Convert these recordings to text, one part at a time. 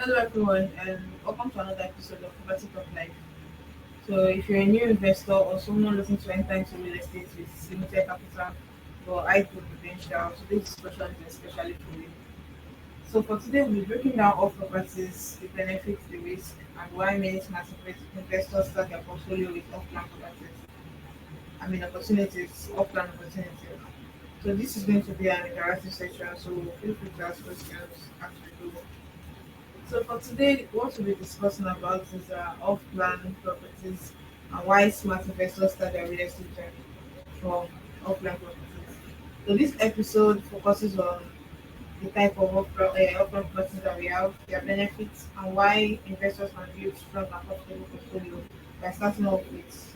Hello everyone, and welcome to another episode of Property Talk Life. So, if you're a new investor or someone looking to enter into real estate with limited capital or high growth potential, so this discussion is especially for you. So, for today, we'll be breaking down all properties, the benefits, the risk, and why many smart investors start their portfolio with off-plan properties. Opportunities, off-plan opportunities. So, this is going to be an interactive section, so feel free to ask questions as we go. So for today, what we'll be discussing about is off-plan properties and why smart investors start their real estate journey from off-plan properties. So this episode focuses on the type of off-plan properties that we have, their benefits, and why investors can build strong and profitable portfolio by starting off with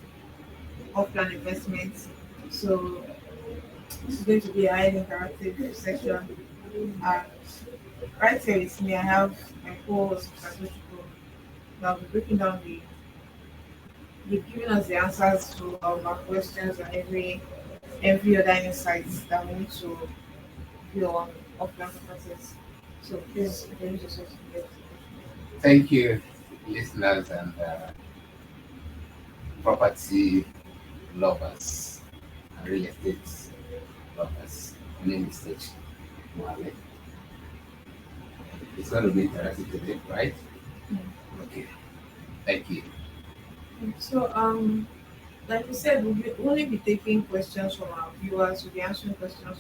off-plan investments. So this is going to be a highly interactive session. And right here with me, I have my co-host, Mr. Tochukwu, that will be breaking down the giving us the answers to our questions and every other insights that we need to view on offline process. So please introduce yourself to the Thank you, listeners and property lovers and real estate lovers. My name is Tej Mohammed. It's going to be interactive today, right? Okay, thank you. So, like we said, we'll only be taking questions from our viewers. We'll be answering questions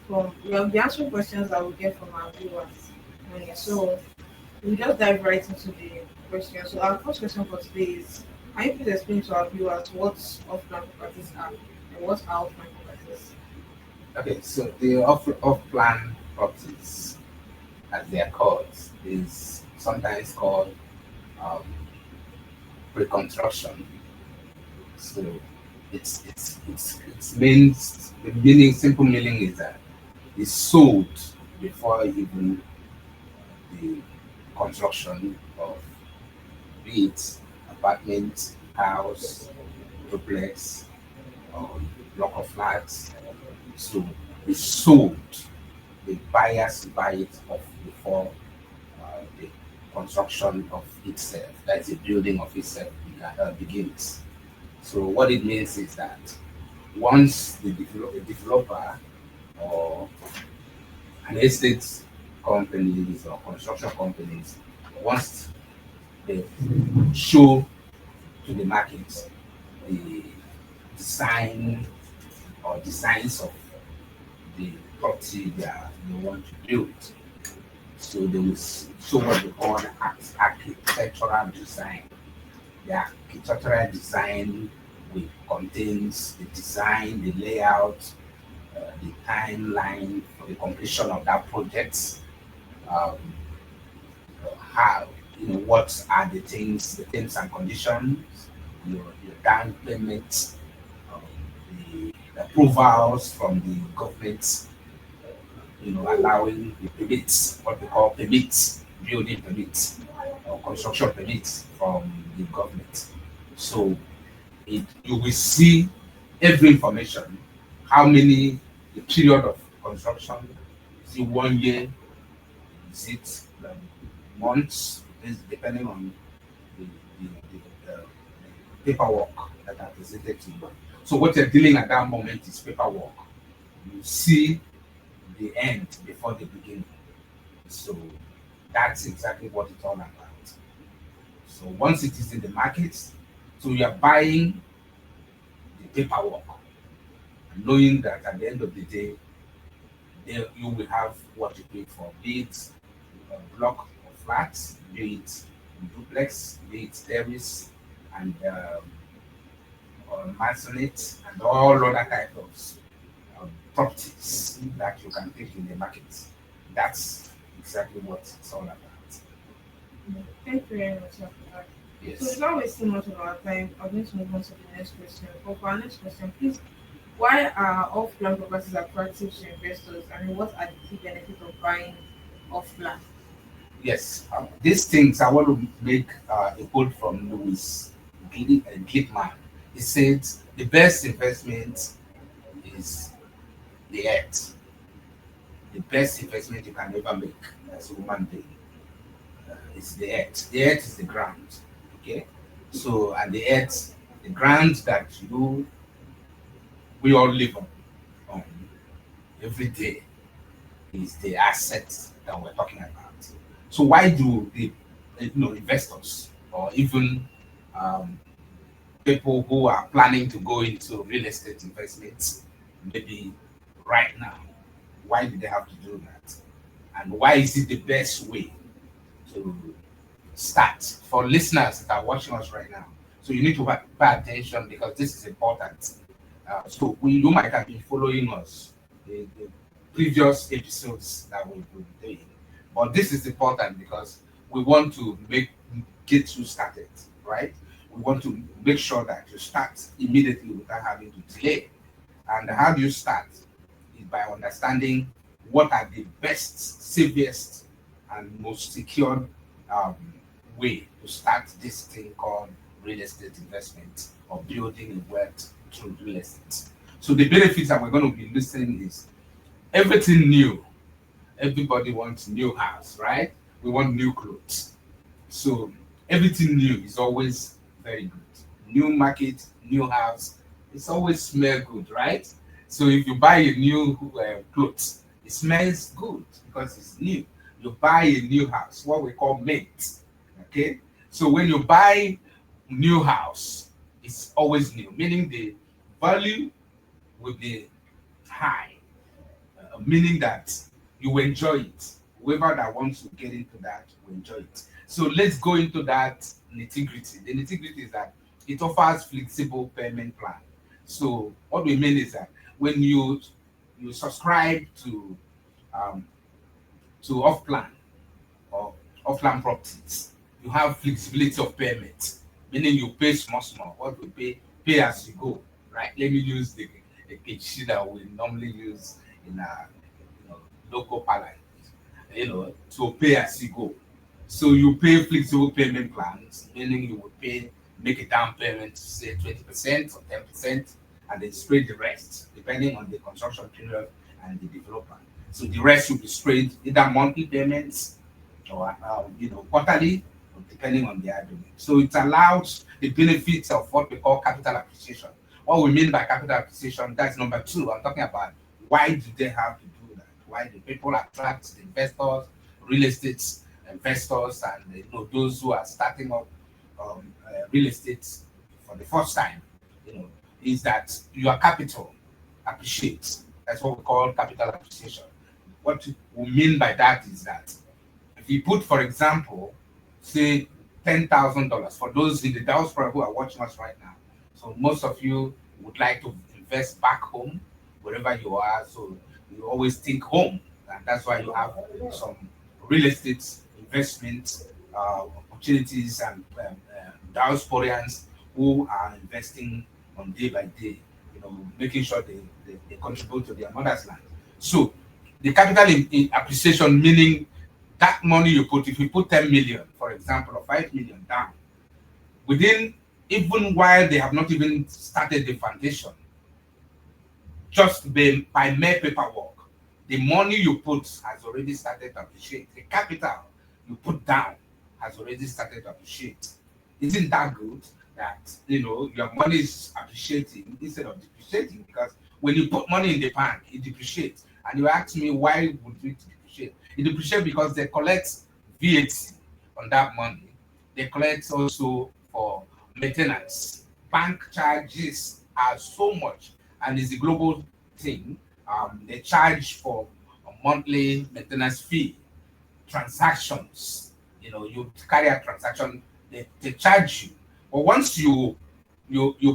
we'll be answering questions that we get from our viewers. So we'll just dive right into the question. So our first question for today is: can you please explain to our viewers what off-plan properties are and what are off-plan properties? Okay, so the off-plan properties, as they are called, is sometimes called um, pre-construction. So it's means the meaning simple meaning is that it's sold before even the construction of be it apartment, house, duplex, or block of flats. So it's sold. The buyers buy it off before the construction of itself, that's the building of itself begins. So what it means is that once the developer or an estate companies or construction companies once they show to the market the design or designs of the property they want to build. So they will show what they call the architectural design. The architectural design will contains the design, the layout, the timeline for the completion of that project, um, how what are the terms and conditions, your down payment, um, the approvals from the government, allowing the permits, what we call permits, building permits or construction permits from the government. So you will see every information, how many the period of construction, is it 1 year, is it months, is depending on the paperwork that are presented to you. So what you're dealing at that moment is paperwork. You see the end before the beginning. So that's exactly what it's all about. So once it is in the market, so you're buying the paperwork, knowing that at the end of the day, there you will have what you paid for, be it a block of flats, be it duplex, be it terrace, and or masonite, and all other types of properties that you can pick in the market. That's exactly what it's all about. Thank you very much, sir, for that. So Yes. without wasting much of our time, I'm going to move on to the next question. But for our next question, please, why are off-plan properties attractive to investors? What are the key benefits of buying off-plan? Yes. These things I want to make a quote from Louis Glickman. He said, "The best investment is the earth." the best investment you can ever make as a human being is the earth. The earth is the ground. Okay, so and the earth, the ground that we all live on every day is the assets that we're talking about. So why do the investors or even um, people who are planning to go into real estate investments maybe right now, why do they have to do that? And why is it the best way to start for listeners that are watching us right now? So you need to pay attention because this is important. So you might have been following us the previous episodes that we've been doing, but this is important because we want to get you started, right? We want to make sure that you start immediately without having to delay. And how do you start? Is by understanding what are the best, safest, and most secured um, way to start this thing called real estate investment or building a wealth through real estate. So the benefits that we're going to be listening is everything new. Everybody wants new house, right? We want new clothes. So everything new is always very good. New market, new house, it's always smell good, right? So if you buy a new clothes, it smells good because it's new. You buy a new house, what we call mint. Okay, so when you buy new house, it's always new, meaning the value will be high, meaning that you will enjoy it. Whoever that wants to get into that will enjoy it. So let's go into that nitty gritty. The nitty gritty is that it offers flexible payment plan. So what we mean is that when you subscribe um, to off plan or offline properties, you have flexibility of payment, meaning you pay small small. What we pay as you go, right? Let me use the cliche that we normally use in our local parlance, to pay as you go. So you pay flexible payment plans, meaning you will make a down payment, say 20% or 10%, and then spread the rest depending on the construction period and the developer. So the rest will be spread either monthly payments or quarterly, depending on the agreement. So it allows the benefits of what we call capital appreciation. What we mean by capital appreciation, that's number two. I'm talking about why do they have to do that? Why do people attract the investors, real estate investors, and those who are starting up real estate for the first time? You know, is that your capital appreciates. That's what we call capital appreciation. What we mean by that is that if you put, for example, say $10,000 for those in the diaspora who are watching us right now. So most of you would like to invest back home, wherever you are. So you always think home, and that's why you have some real estate investment opportunities and diasporans who are investing on day by day. Making sure they contribute to their mother's land. So the capital in appreciation, meaning that money you put, if you put 10 million, for example, or 5 million down, within, even while they have not even started the foundation, just by mere paperwork, the money you put has already started to appreciate. The capital you put down has already started to appreciate. Isn't that good? That your money is appreciating instead of depreciating, because when you put money in the bank, it depreciates. And you ask me why would it depreciate? It depreciates because they collect VAT on that money. They collect also for maintenance. Bank charges are so much, and it's a global thing. They charge for a monthly maintenance fee, transactions. You carry a transaction, they charge you. But once you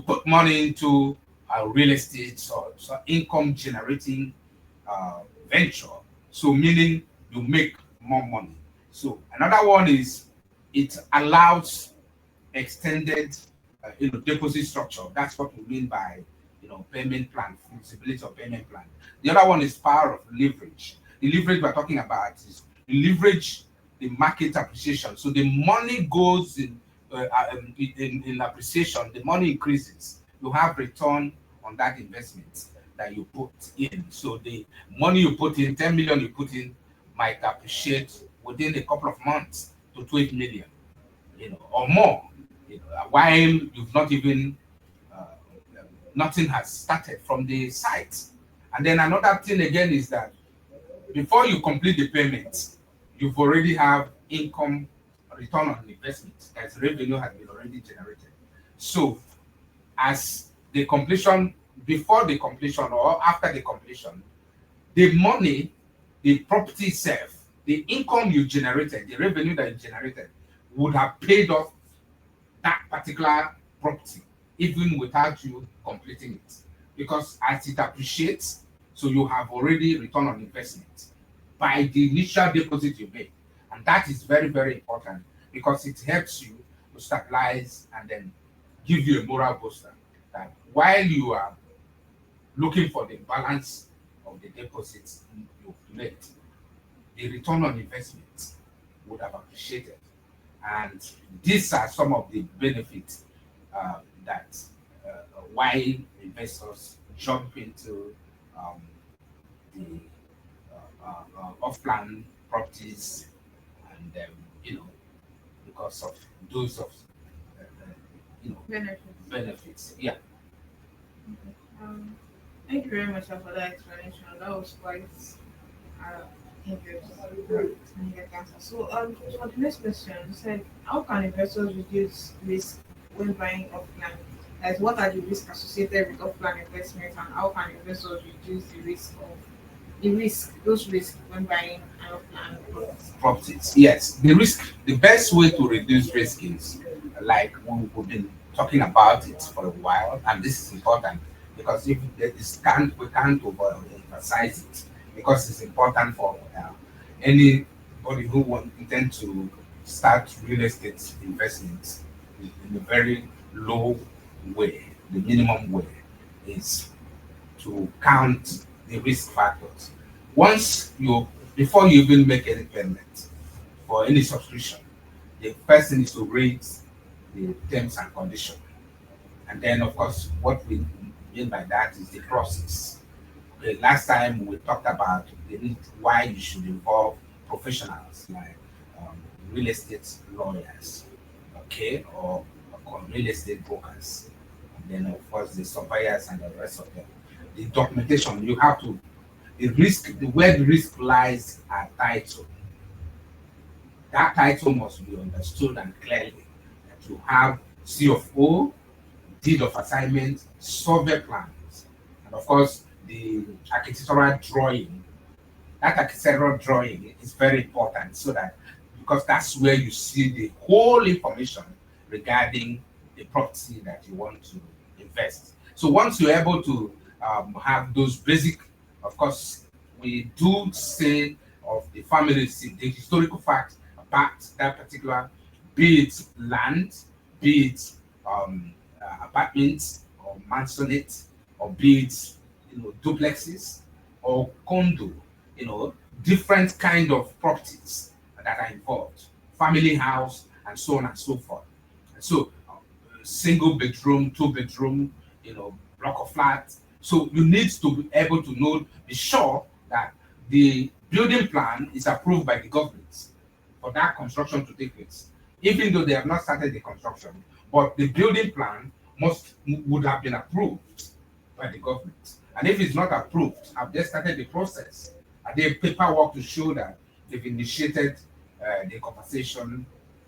put money into a real estate or so income generating venture, so meaning you make more money. So another one is it allows extended deposit structure. That's what we mean by payment plan, flexibility of payment plan. The other one is power of leverage. The leverage we're talking about is you leverage the market appreciation. So the money goes in appreciation, the money increases. You have return on that investment. that you put in. So the money you put in, 10 million you put in, might appreciate within a couple of months to 12 million, or more, while you've not even, uh, nothing has started from the site. And then another thing again is that before you complete the payment, you've already have income return on investment, as revenue has been already generated. So as the completion, before the completion or after the completion, the money, the property itself, the income you generated, the revenue that you generated would have paid off that particular property even without you completing it, because as it appreciates, so you have already return on investment by the initial deposit you made. And that is very, very important, because it helps you to stabilize and then give you a moral booster that while you are looking for the balance of the deposits you've made, the return on investment would have appreciated. And these are some of the benefits, that why investors jump into um, the off-plan properties, and because of those of uh, uh, Benefits. benefits. Yeah. Okay. Thank you very much for that explanation. That was quite in-depth answer. So, for the next question, you said, how can investors reduce risk when buying off-plan? As what are the risks associated with off-plan investments, and how can investors reduce those risks when buying an off-plan property? Properties. Yes, the risk. The best way to reduce risk is like we've been talking about it for a while, and this is important because if there is can't we can't emphasize it, because it's important for anybody who want intend to start real estate investments in a very low way. The minimum way is to count the risk factors. Once you, before you even make any payment for any subscription, the first thing is to read the terms and conditions. And then, of course, what we mean by that is the process. Okay, last time we talked about the need, why you should involve professionals like um, real estate lawyers, okay, or real estate brokers, and then of course the surveyors and the rest of them. The documentation you have to, the risk, the where the risk lies are title. That title must be understood and clearly. That you have C of O, deed of assignment, survey plans, and of course the architectural drawing. That architectural drawing is very important, so that, because that's where you see the whole information regarding the property that you want to invest. So once you're able to have those basic, of course, we do say of the family, the historical fact about that particular, be it land, be it apartments or mansionette, or be it duplexes or condo, different kind of properties that are involved, family house, and so on and so forth. And so, single bedroom, two bedroom, block of flats. So you need to be able to know, be sure that the building plan is approved by the government for that construction to take place, even though they have not started the construction. But the building plan would have been approved by the government. And if it's not approved, have they started the process? Are there paperwork to show that they've initiated the conversation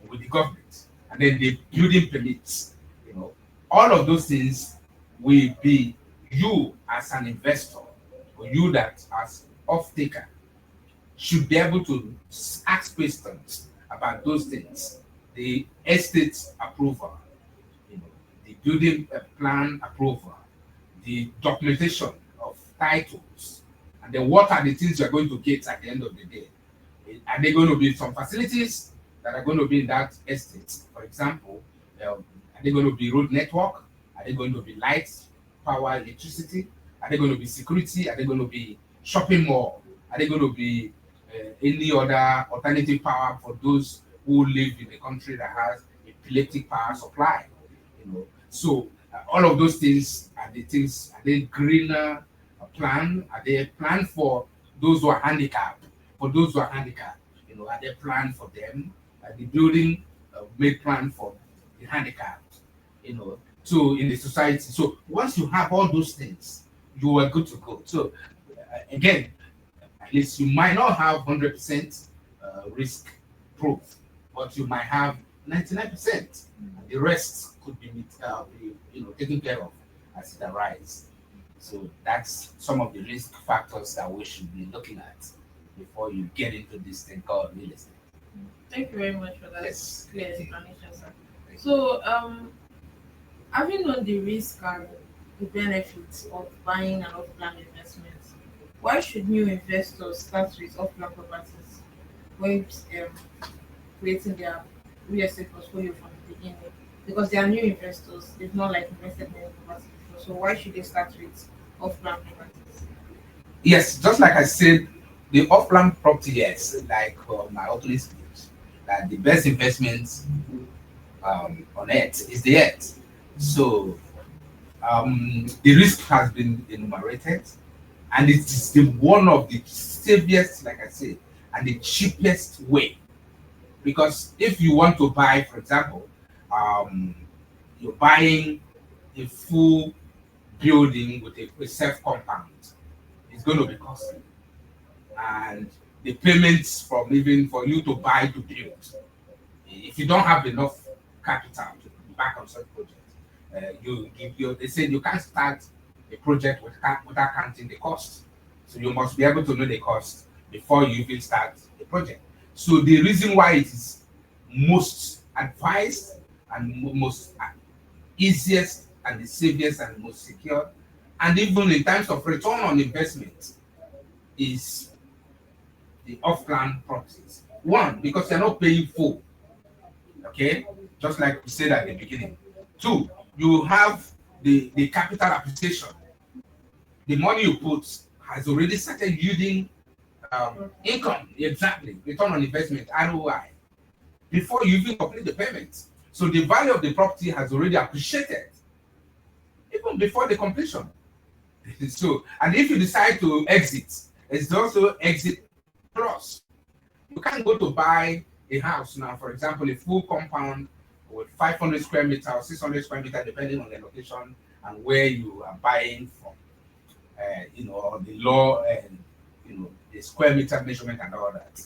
with the government? And then the building permits, you know, all of those things will be, you as an investor, or you that as off taker should be able to ask questions about those things. The estate approval, the building plan approval, the documentation of titles, and then what are the things you're going to get at the end of the day. Are there going to be some facilities that are going to be in that estate? For example, are they going to be road network? Are they going to be lights, power, electricity? Are they going to be security? Are they going to be shopping mall? Are they going to be any other alternative power for those who live in a country that has epileptic power supply? So all of those things are the things. Are they greener? a plan? Are they a plan for those who are handicapped? For those who are handicapped, are they plan for them? Are the building made plan for the handicapped? So in the society. So once you have all those things, you are good to go. So again, at least you might not have 100% risk proof, but you might have 99%. The rest could be taken care of as it arises. So that's some of the risk factors that we should be looking at before you get into this thing called real estate. Thank you very much for that Yes, clear thank you. explanation, sir. Thank you. So, having known the risk and the benefits of buying an off-plan investment, why should new investors start with off-plan properties when creating their real estate portfolio from the beginning? Because they are new investors, they've not like invested in any property before. So why should they start with off-plan properties? Yes, just like I said, the off-plan property, yes, like my opening speech, that the best investment on earth is the earth. So the risk has been enumerated, and it is the one of the safest, like I said, and the cheapest way. Because if you want to buy, for example, um, you're buying a full building with a self compound, it's going to be costly, and the payments from even for you to buy to build, if you don't have enough capital to back on such project, they say you can't start a project without counting the cost. So you must be able to know the cost before you even start the project. So the reason why it is most advised and most easiest and the safest and most secure, and even in terms of return on investment, is the off-plan properties. One, because you're not paying full, okay, just like we said at the beginning. Two, you have the capital appreciation. The money you put has already started yielding income, exactly, return on investment, ROI, before you even complete the payment. So the value of the property has already appreciated even before the completion. So, and if you decide to exit, it's also exit plus. You can't go to buy a house now, for example, a full compound with 500 square meter or 600 square meter, depending on the location and where you are buying from, the law and, the square meter measurement and all that,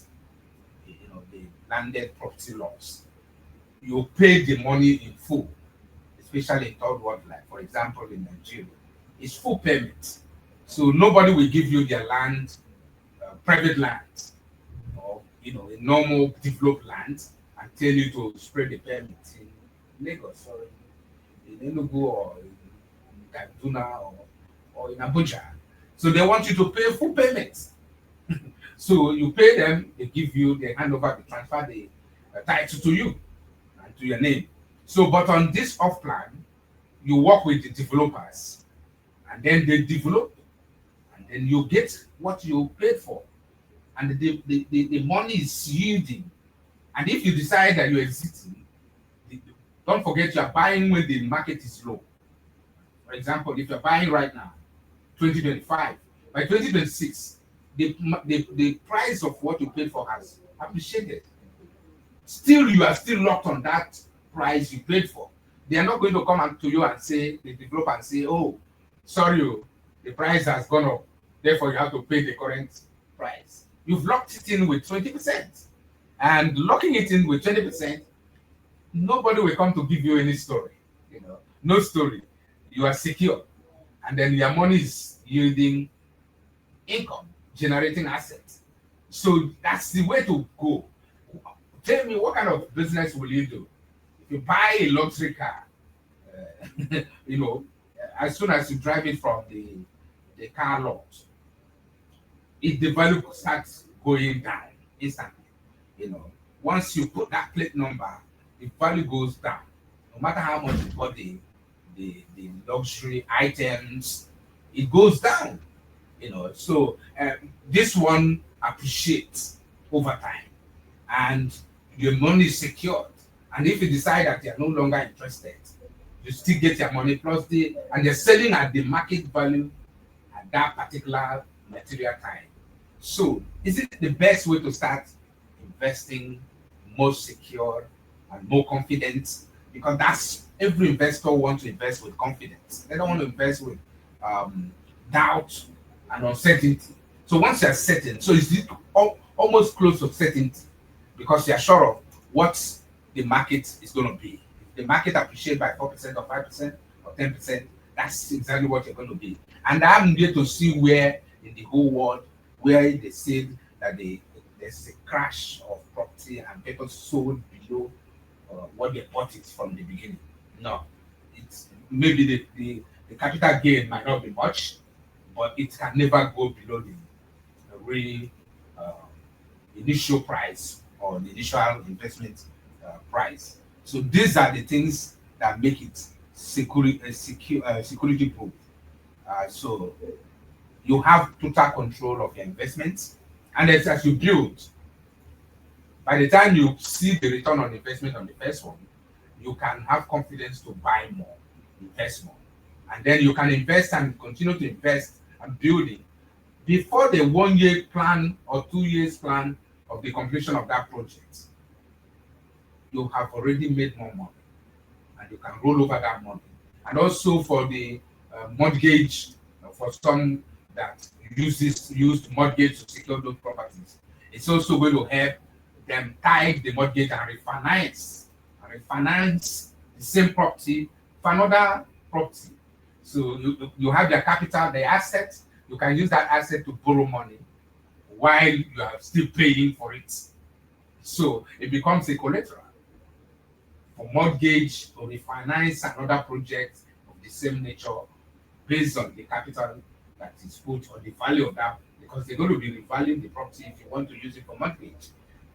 the landed property laws. You pay the money in full, especially in third world, like for example in Nigeria, it's full payment. So nobody will give you their land, private land, or a normal developed land, and tell you to spread the permit in Lagos or in Enugu or in Kaduna or in Abuja. So they want you to pay full payment. So you pay them, they give you, they hand over, they transfer the title to you and to your name. So, but on this off plan, you work with the developers, and then they develop, and then you get what you paid for, and the money is yielding. And if you decide that you're exiting, don't forget you are buying when the market is low. For example, if you're buying right now, 2025, by 2026, the price of what you paid for has appreciated. Still, you are still locked on that price you paid for. They are not going to come to you and say, the developer and say, oh, sorry, the price has gone up, therefore you have to pay the current price. You've locked it in with 20%. And locking it in with 20%, nobody will come to give you any story. No story. You are secure. And then your money is yielding income, generating assets. So that's the way to go. Tell me, what kind of business will you do? If you buy a luxury car, you know, as soon as you drive it from the car lot, the value starts going down instantly. You know, once you put that plate number, the value goes down. No matter how much you bought the luxury items, it goes down. So this one appreciates over time, and your money is secured. And if you decide that you're no longer interested, you still get your money plus and they're selling at the market value at that particular material time. So, is it the best way to start investing, more secure and more confident? Because that's every investor wants to invest with confidence. They don't want to invest with um, doubt and uncertainty. So once you're certain, so it's almost close to certainty because you're sure of what the market is going to be. If the market appreciates by 4% or 5% or 10%, that's exactly what you're going to be. And I'm here to see where in the whole world where they said that there's a crash of property and people sold below what they bought it from the beginning. No, it's maybe the capital gain might not be much, but it can never go below the real uh, initial price or the initial investment price. So these are the things that make it security proof. So you have total control of your investments, and as you build, by the time you see the return on investment on the first one, you can have confidence to buy more, invest more, and then you can invest and continue to invest and building before the 1 year plan or 2 years plan of the completion of that project. You have already made more money and you can roll over that money. And also for the mortgage, for some that used mortgage to secure those properties, it's also going to help them tie the mortgage and refinance the same property for another property. So you have their capital, the asset, you can use that asset to borrow money while you are still paying for it. So it becomes a collateral for mortgage or refinance another project of the same nature based on the capital that is put or the value of that, because they're going to be revaluing the property if you want to use it for mortgage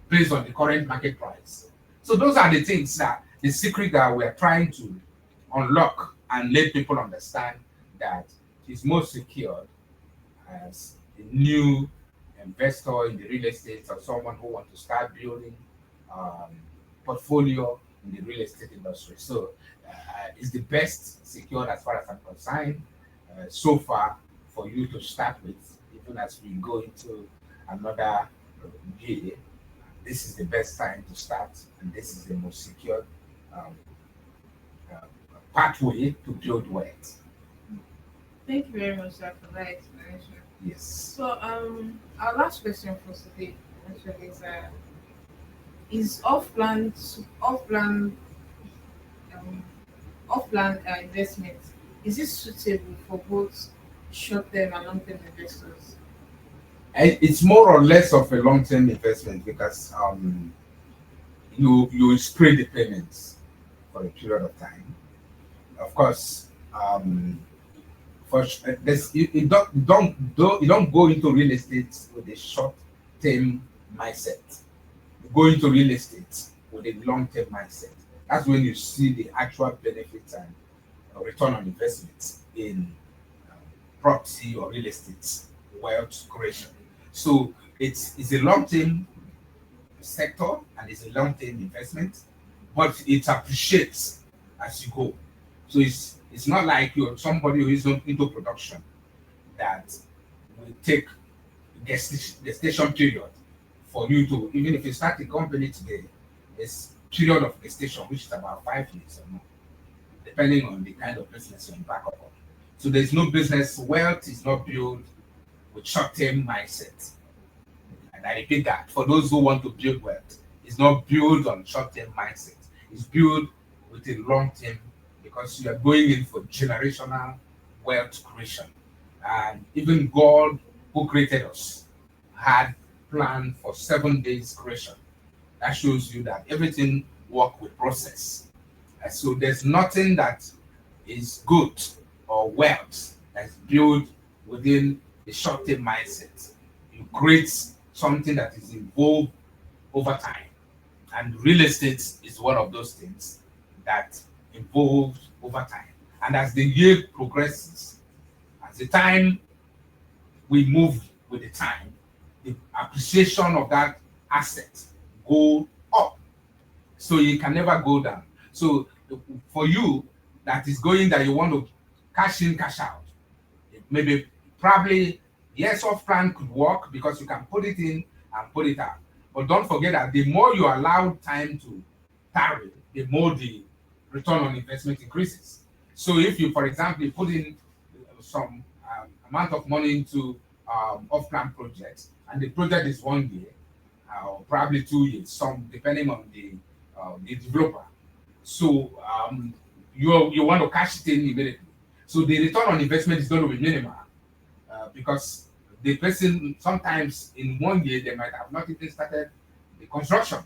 based on the current market price. So those are the things that the secret that we're trying to unlock and let people understand that it's more secure as a new investor in the real estate or someone who wants to start building um, portfolio in the real estate industry. So it's the best secured as far as I'm concerned so far for you to start with, even as we go into another year. This is the best time to start, and this is the most secure um, uh, pathway to build wealth. Thank you very much, sir, for that explanation. Yes. So, our last question for today actually is um, off-plan investment, is it suitable for both short-term and long-term investors? It's more or less of a long-term investment because you spread the payments for a period of time. Of course, there's you don't go into real estate with a short-term mindset. You go into real estate with a long-term mindset. That's when you see the actual benefits and return on investment in um, property or real estate wealth creation. So it's a long-term sector and it's a long-term investment, but it appreciates as you go. So it's not like you're somebody who is not into production that will take gestation period for you to, even if you start a company today, there's period of gestation which is about 5 years or more, depending on the kind of business you're embark upon. So there's no business wealth is not built with short-term mindset. And I repeat that for those who want to build wealth, it's not built on short-term mindset. It's built with a long-term because you are going in for generational wealth creation. And even God, who created us, had planned for 7 days creation. That shows you that everything work with process. And so there's nothing that is good or wealth that's built within the short-term mindset. You create something that is involved over time. And real estate is one of those things that evolves over time. And as the year progresses, as the time we move with the time, the appreciation of that asset go up. So it can never go down. So for you that is going that you want to cash in, cash out, maybe Probably, yes, off plan could work because you can put it in and put it out. But don't forget that the more you allow time to tarry, the more the return on investment increases. So if you, for example, you put in some amount of money into off plan projects, and the project is 1 year, or probably 2 years, some depending on the developer. So you want to cash it in immediately. So the return on investment is going to be minimal because the person sometimes in 1 year they might have not even started the construction.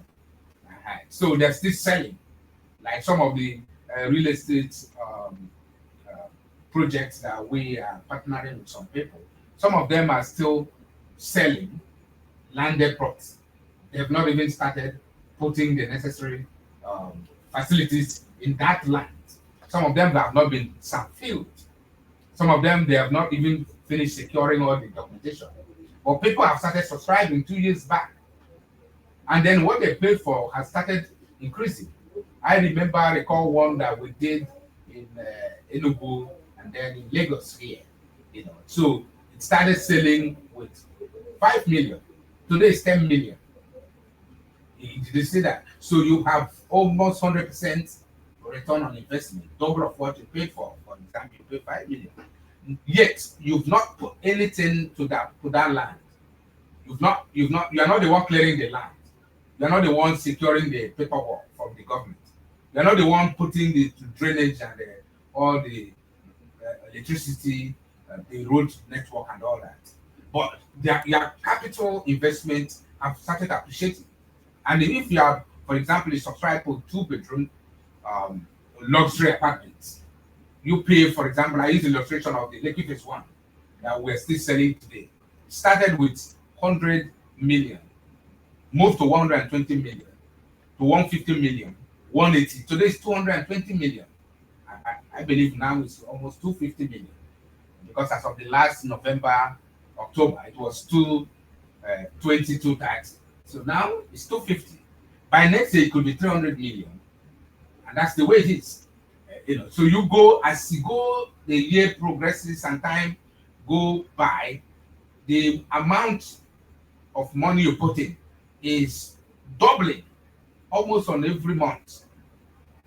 So they're still selling, like some of the real estate uh, projects that we are partnering with some people. Some of them are still selling landed plots. They have not even started putting the necessary facilities in that land. Some of them have not been filled. Some of them they have not even finished securing all the documentation. But people have started subscribing 2 years back, and then what they paid for has started increasing. I recall one that we did in Enugu and then in Lagos here. So it started selling with 5 million. Today it's 10 million. Did you see that? So you have almost 100% return on investment, double of what you paid for. For example, you pay 5 million. Yet you've not put anything to that land. You are not the one clearing the land. You are not the one securing the paperwork from the government. You are not the one putting the drainage and all the electricity, the road network and all that. But your capital investment have started appreciating. And if you have, for example, you subscribe for 2 bedroom um, luxury apartments, you pay, for example, I use the illustration of the Lekki Phase 1 that we're still selling today. Started with 100 million, moved to 120 million, to 150 million, 180. Today is 220 million. I believe now it's almost 250 million because as of the last November, October, it was 220, 230. So now it's 250. By next year, it could be 300 million. And that's the way it is. So you go, as you go, the year progresses and time go by, the amount of money you put in is doubling almost on every month.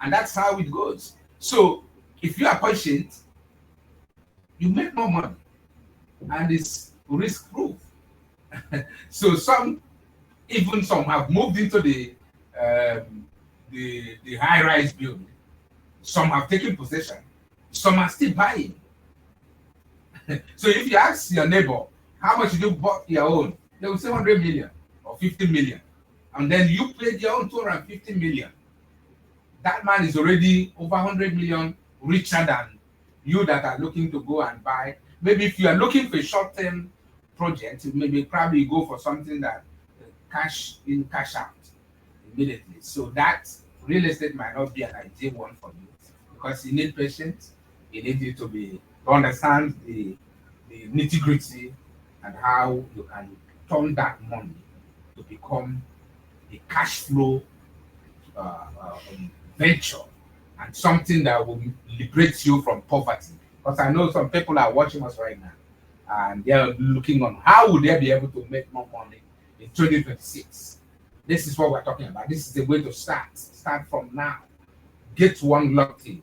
And that's how it goes. So if you are patient, you make more money and it's risk proof. So some have moved into the high rise building. Some have taken possession. Some are still buying. So if you ask your neighbor how much you bought your own, they will say 100 million or 50 million, and then you paid your own 250 million. That man is already over 100 million richer than you that are looking to go and buy. Maybe if you are looking for a short-term project, maybe probably go for something that cash in, cash out immediately. So that real estate might not be an ideal one for you because you need patience. You need you to understand the nitty-gritty and how you can turn that money to become a cash flow venture and something that will liberate you from poverty. Because I know some people are watching us right now and they're looking on how would they be able to make more money in 2026. This is what we're talking about. This is the way to start. Start from now. Get one locked in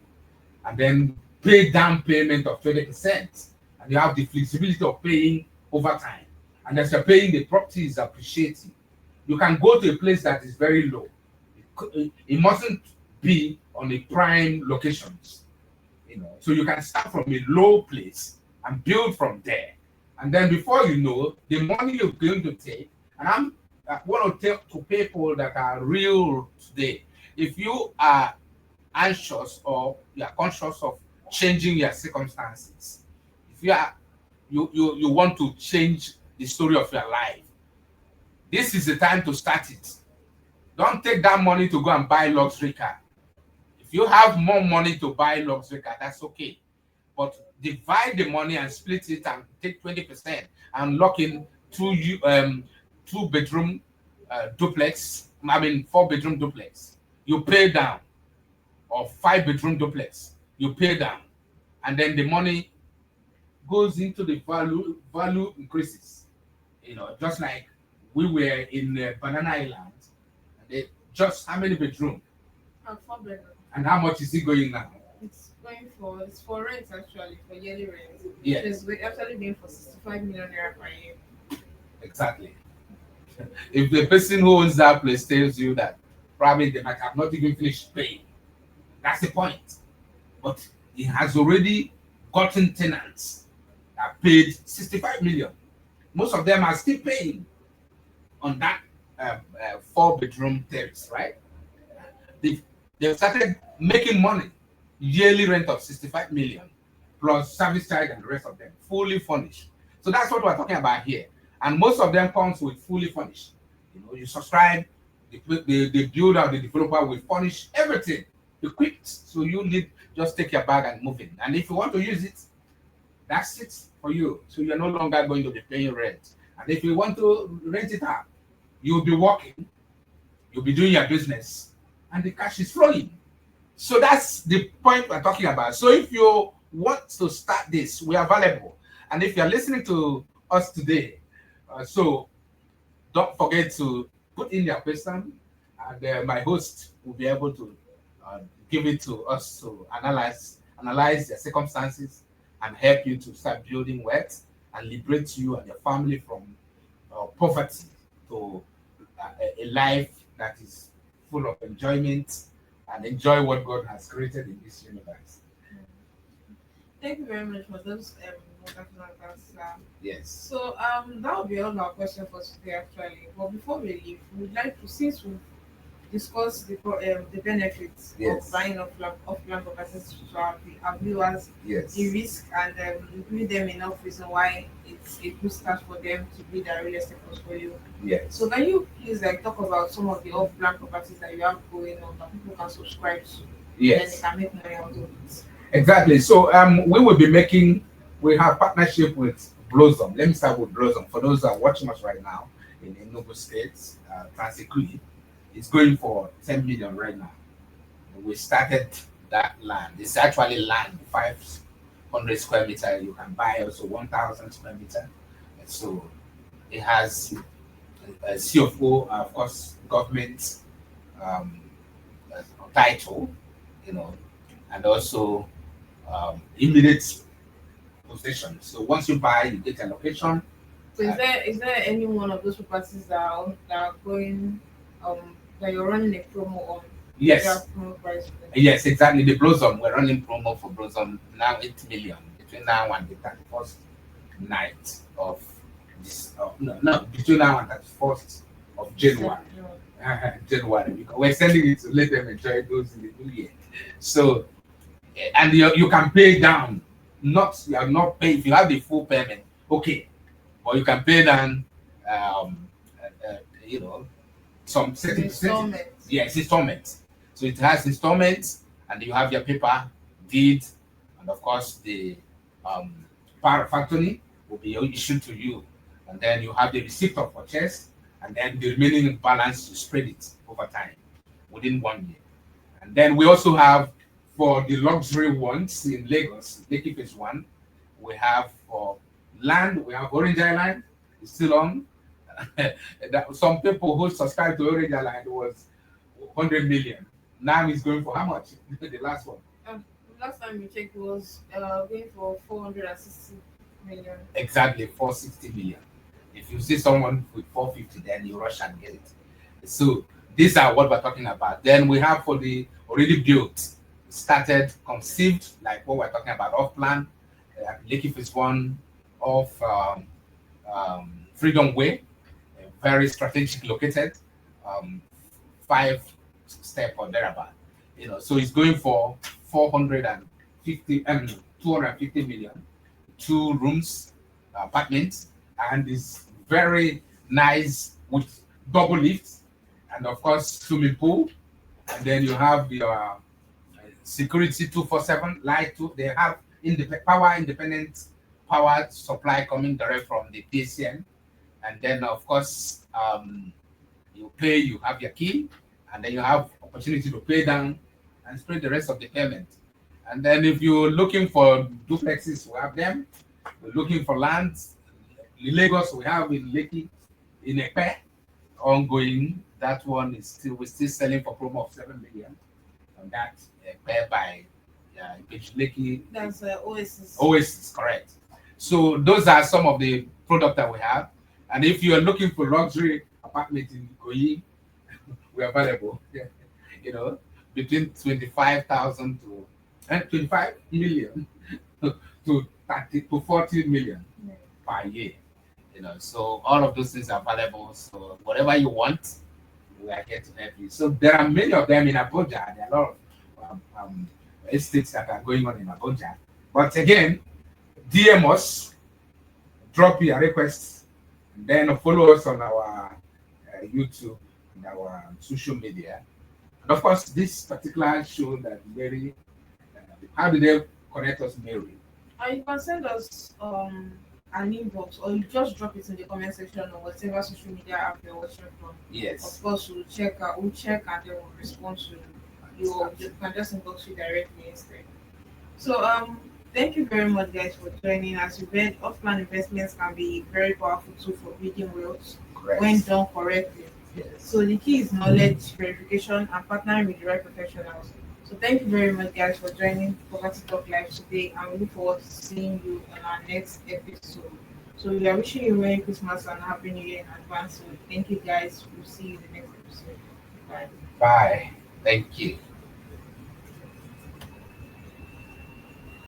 and then pay down payment of 20%. And you have the flexibility of paying over time. And as you're paying, the property is appreciating. You can go to a place that is very low. It mustn't be on a prime locations. So you can start from a low place and build from there. And then before you know, the money you're going to take, and I want to tell to people that are real today, if you are anxious or you are conscious of changing your circumstances, if you want to change the story of your life, this is the time to start it. Don't take that money to go and buy luxury car. If you have more money to buy luxury car, that's okay. But divide the money and split it and take 20% and lock in two bedroom duplex. I mean 4 bedroom duplex. You pay down, or 5 bedroom duplex. You pay down, and then the money goes into the value increases. Just like we were in Banana Island, and they just how many bedroom And 4 bedroom. and how much is it going now? It's for rent actually, for yearly rent. Yeah, Actually going for 65 million naira per year. exactly. If the person who owns that place tells you that probably they might have not even finished paying, that's the point. But he has already gotten tenants that paid 65 million. Most of them are still paying on that 4 bedroom terrace, right? They've, they've started making money, yearly rent of 65 million, plus service charge and the rest of them, fully furnished. So that's what we're talking about here. And most of them comes with fully furnished. You subscribe, the builder, the developer will furnish everything, equipped. So you need just take your bag and move in. And if you want to use it, that's it for you. So you're no longer going to be paying rent. And if you want to rent it out, you'll be working, you'll be doing your business, and the cash is flowing. So that's the point we're talking about. So if you want to start this, we are available. And if you're listening to us today, so don't forget to put in your question, and my host will be able to uh, give it to us to analyze the circumstances and help you to start building wealth and liberate you and your family from poverty to a life that is full of enjoyment and enjoy what God has created in this universe. Thank you very much for those wonderful answers. Yes. So that will be all our question for today actually. But before we leave, we'd like to, since we discuss the benefits of Yes. buying off-land properties to our viewers, Yes. the risk, and giving them enough reason why it's a good start for them to build their real estate portfolio. Yes. So can you please talk about some of the off-land properties that you have going on that people can subscribe to, and then they Yes. can make money out of it? Exactly. So we have partnership with Blossom. Let me start with Blossom. For those that are watching us right now in Enugu State, Transequity, it's going for 10 million right now. We started that land. It's actually land, 500 square meter. You can buy also 1,000 square meter. So it has a CFO, of course, government um, uh, title, you know, and also immediate possession. So once you buy, you get a location. So is there any one of those properties that are going that you're running a promo on? You Yes, have promo price for them. yes, exactly. The Blossom, we're running promo for Blossom now 8 million between now and the 31st night of this. No, no, between now and 31st of January. January, because we're sending it to let them enjoy those in the new year. So, and you can pay down, not you are not paying if you have the full payment, okay, but you can pay down, um, you know, some In certain percentage. installments. Yes, installments. So it has installments, and you have your paper, deed, and of course the um, power of factory will be issued to you, and then you have the receipt of purchase, and then the remaining balance you spread it over time within 1 year. And then we also have for the luxury ones in Lagos, Lekki Phase 1, we have for land, we have Orange Island, it's still on. Some people who subscribed to Orange Island was 100 million. Now it's going for how much? The last one. Um, Last time we checked was going for 460 million. Exactly, 460 million. If you see someone with 450, then you rush and get it. So these are what we're talking about. Then we have for the already built, started, conceived, like what we're talking about off plan, Lekki Phase 1 of Freedom Way, very strategic located, um, 5 step or thereabout. So it's going for 450, 250 million, 2 rooms, apartments, and it's very nice with double lifts, and of course swimming pool, and then you have your security 247 light too. They have independent power supply coming direct from the PCN, and then of course you pay, you have your key, and then you have opportunity to pay down and spread the rest of the payment. And then if you're looking for duplexes, we have them. We're looking for lands. In Lagos, we have in Lekki, in Epe, ongoing. That one is still we're still selling for promo of 7 million on that Epe by Lekki. That's Oasis. Oasis, correct. So those are some of the products that we have. And if you are looking for luxury apartment in Ikoyi, we're available. You know, between 25,000 to 25 million to 30 to 40 million Yeah. per year. So all of those things are available. So whatever you want, we are here to help you. So there are many of them in Abuja. There are a lot of estates that are going on in Abuja. But again, DM us, drop your requests, and then follow us on our YouTube and our social media. And of course, this particular show that Mary, how did they connect us, Mary? And you can send us an inbox, or you just drop it in the comment section or whatever social media app you're watching from. Yes. Of course, we'll check and then we'll respond to you. Or you can just inbox you directly instead. So thank you very much guys for joining. As you read, offline investments can be very powerful tool for building wealth Correct. when done correctly. Yes. So the key is knowledge, verification, and partnering with the right professionals. So thank you very much, guys, for joining Poverty Talk Live today, and we look forward to seeing you on our next episode. So we are wishing you Merry Christmas and Happy New Year in advance. So thank you, guys. We'll see you in the next episode. Bye. Bye. Thank you.